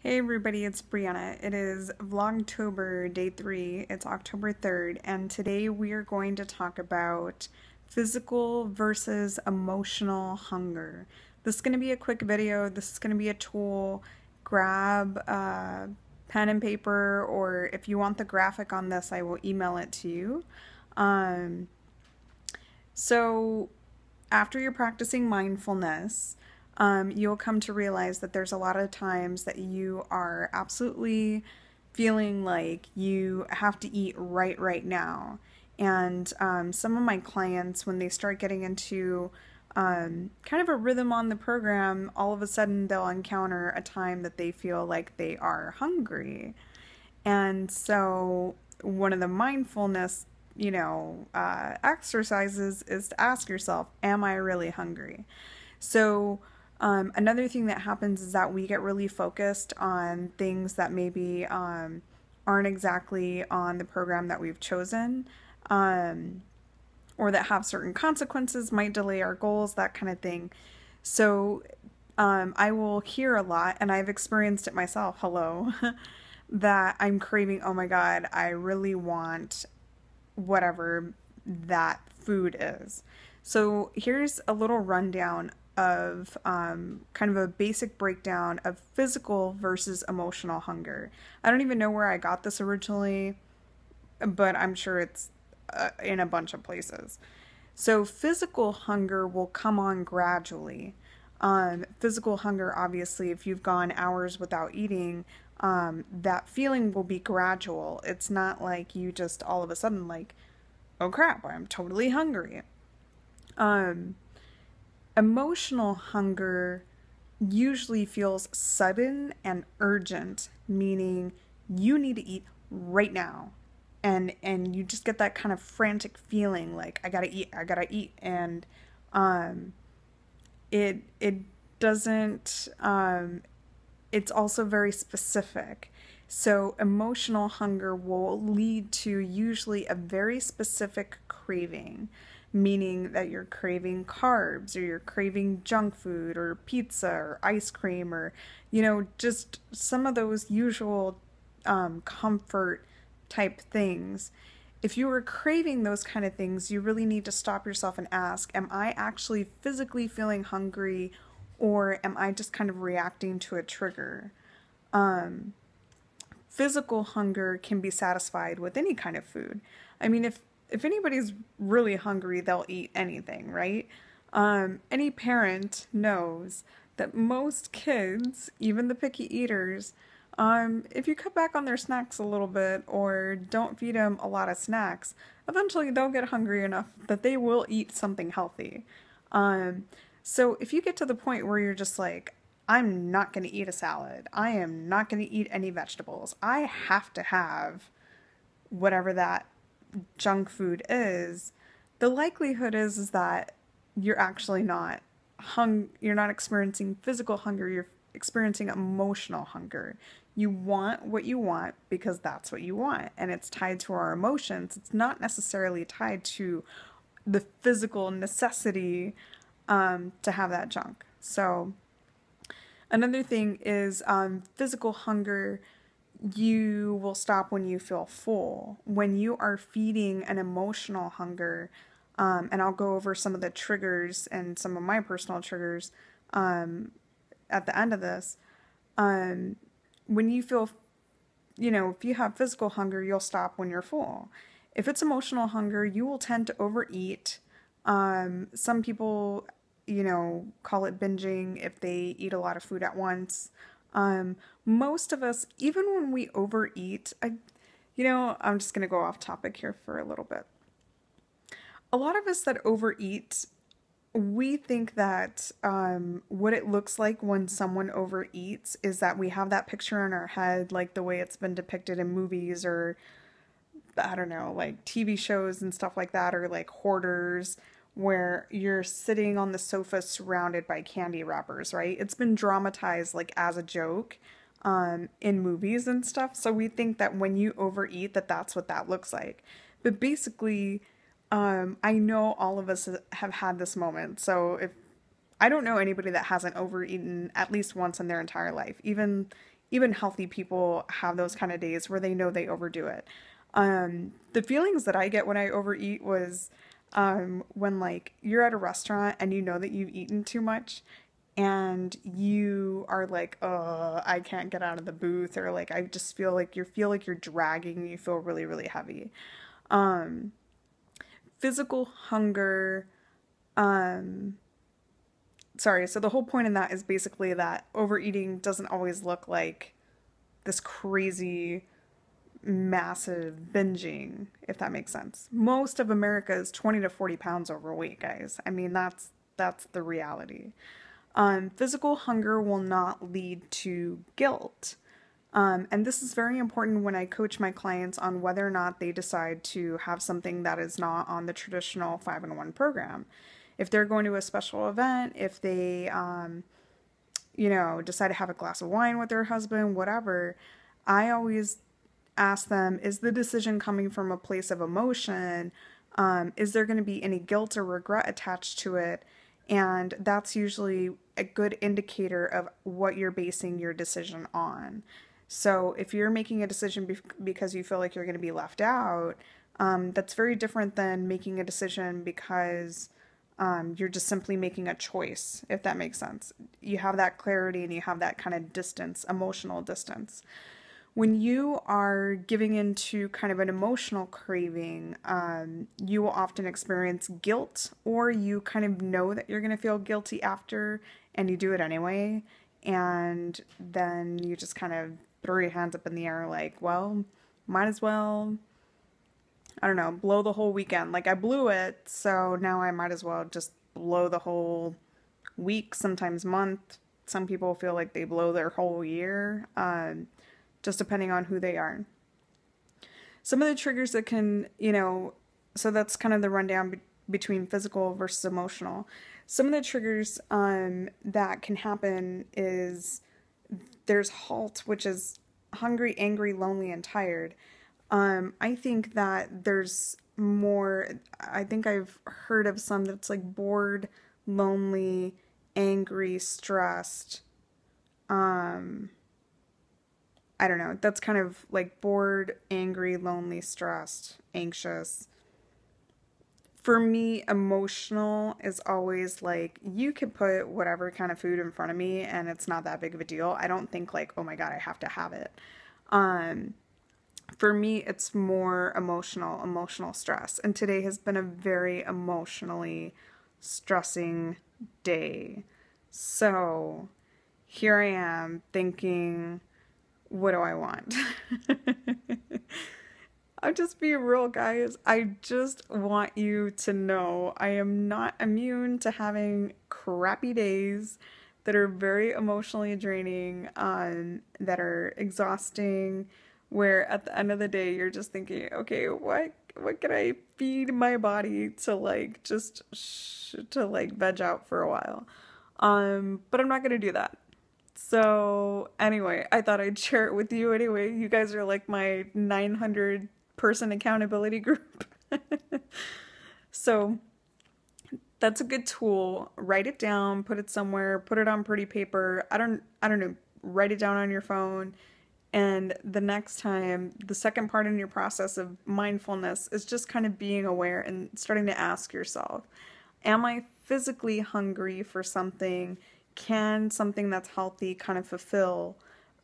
Hey everybody, it's Brianna. It is Vlogtober day 3. It's October 3rd, and today we are going to talk about physical versus emotional hunger. This is going to be a quick video. This is going to be a tool. Grab pen and paper, or if you want the graphic on this, I will email it to you. Um, so after you're practicing mindfulness, you'll come to realize that there's a lot of times that you are absolutely feeling like you have to eat right now. And some of my clients, when they start getting into kind of a rhythm on the program, all of a sudden they'll encounter a time that they feel like they are hungry. And so one of the mindfulness, exercises is to ask yourself, am I really hungry? So another thing that happens is that we get really focused on things that maybe aren't exactly on the program that we've chosen, or that have certain consequences, might delay our goals, that kind of thing. So I will hear a lot, and I've experienced it myself, hello, that I'm craving, oh my God, I really want whatever that food is. So here's a little rundown of kind of a basic breakdown of physical versus emotional hunger. I don't even know where I got this originally, but I'm sure it's in a bunch of places. So physical hunger will come on gradually. Physical hunger, obviously, if you've gone hours without eating, that feeling will be gradual. It's not like you just all of a sudden like, oh crap, I'm totally hungry. Emotional hunger usually feels sudden and urgent, meaning you need to eat right now. And you just get that kind of frantic feeling like I gotta eat. And it doesn't it's also very specific. So emotional hunger will lead to usually a very specific craving, meaning that you're craving carbs, or you're craving junk food or pizza or ice cream, or just some of those usual comfort type things. If you are craving those kind of things, you really need to stop yourself and ask, am I actually physically feeling hungry, or am I just kind of reacting to a trigger? Physical hunger can be satisfied with any kind of food. I mean, if anybody's really hungry, they'll eat anything, right? Any parent knows that most kids, even the picky eaters, if you cut back on their snacks a little bit or don't feed them a lot of snacks, eventually they'll get hungry enough that they will eat something healthy. So if you get to the point where you're just like, I'm not going to eat a salad, I am not going to eat any vegetables, I have to have whatever that junk food is, the likelihood is that you're actually not you're not experiencing physical hunger, you're experiencing emotional hunger. You want what you want because that's what you want, and it's tied to our emotions. It's not necessarily tied to the physical necessity to have that junk. So another thing is physical hunger, you will stop when you feel full. When you are feeding an emotional hunger, and I'll go over some of the triggers and some of my personal triggers at the end of this. When you feel, if you have physical hunger, you'll stop when you're full. If it's emotional hunger, you will tend to overeat. Some people, call it binging if they eat a lot of food at once. Most of us, even when we overeat, I'm just going to go off topic here for a little bit. A lot of us that overeat, we think that what it looks like when someone overeats is that we have that picture in our head, like the way it's been depicted in movies, or I don't know, like TV shows and stuff like that, or like Hoarders, where you're sitting on the sofa surrounded by candy wrappers, right? It's been dramatized like as a joke in movies and stuff. So we think that when you overeat, that that's what that looks like. But basically, I know all of us have had this moment. So if I don't know anybody that hasn't overeaten at least once in their entire life, even even healthy people have those kind of days where they know they overdo it. The feelings that I get when I overeat was when like you're at a restaurant and you know that you've eaten too much and you are like, oh, I can't get out of the booth, or like I just feel like you're dragging, you feel really, really heavy. Um, Physical hunger, um, sorry, so the whole point in that is basically that overeating doesn't always look like this crazy massive binging, if that makes sense. Most of America is 20 to 40 pounds overweight, guys. I mean, that's the reality. Physical hunger will not lead to guilt. And this is very important when I coach my clients on whether or not they decide to have something that is not on the traditional 5-in-1 program. If they're going to a special event, if they, decide to have a glass of wine with their husband, whatever, I always ask them, is the decision coming from a place of emotion? Is there going to be any guilt or regret attached to it? And that's usually a good indicator of what you're basing your decision on. So if you're making a decision because you feel like you're going to be left out, that's very different than making a decision because you're just simply making a choice, if that makes sense. You have that clarity and you have that kind of distance, emotional distance. When you are giving into kind of an emotional craving, you will often experience guilt, or you kind of know that you're going to feel guilty after and you do it anyway. And then you just kind of throw your hands up in the air like, well, might as well, I don't know, blow the whole weekend. Like I blew it, so now I might as well just blow the whole week, sometimes month. Some people feel like they blow their whole year. Just depending on who they are. Some of the triggers that can, so that's kind of the rundown between physical versus emotional. Some of the triggers that can happen is there's halt, which is hungry, angry, lonely, and tired. I think that there's more, I think I've heard of some that's like bored, lonely, angry, stressed. I don't know. That's kind of like bored, angry, lonely, stressed, anxious. For me, emotional is always like you could put whatever kind of food in front of me and it's not that big of a deal. I don't think like, oh my God, I have to have it. For me, it's more emotional stress. And today has been a very emotionally stressing day. So here I am thinking, what do I want? I'll just be real, guys. I just want you to know I am not immune to having crappy days that are very emotionally draining, that are exhausting, where at the end of the day you're just thinking, okay, what can I feed my body to like just to like veg out for a while? But I'm not gonna do that. So anyway, I thought I'd share it with you anyway. You guys are like my 900 person accountability group. So that's a good tool. Write it down, put it somewhere, put it on pretty paper. I don't know, write it down on your phone. And the next time, the second part in your process of mindfulness is just kind of being aware and starting to ask yourself, am I physically hungry for something? Can something that's healthy kind of fulfill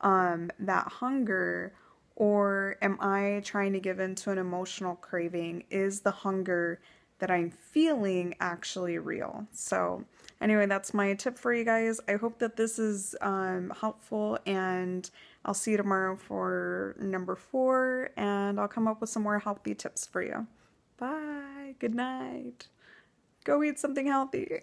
that hunger? Or am I trying to give into an emotional craving? Is the hunger that I'm feeling actually real? So anyway, that's my tip for you guys. I hope that this is helpful, and I'll see you tomorrow for number 4, and I'll come up with some more healthy tips for you. Bye. Good night. Go eat something healthy.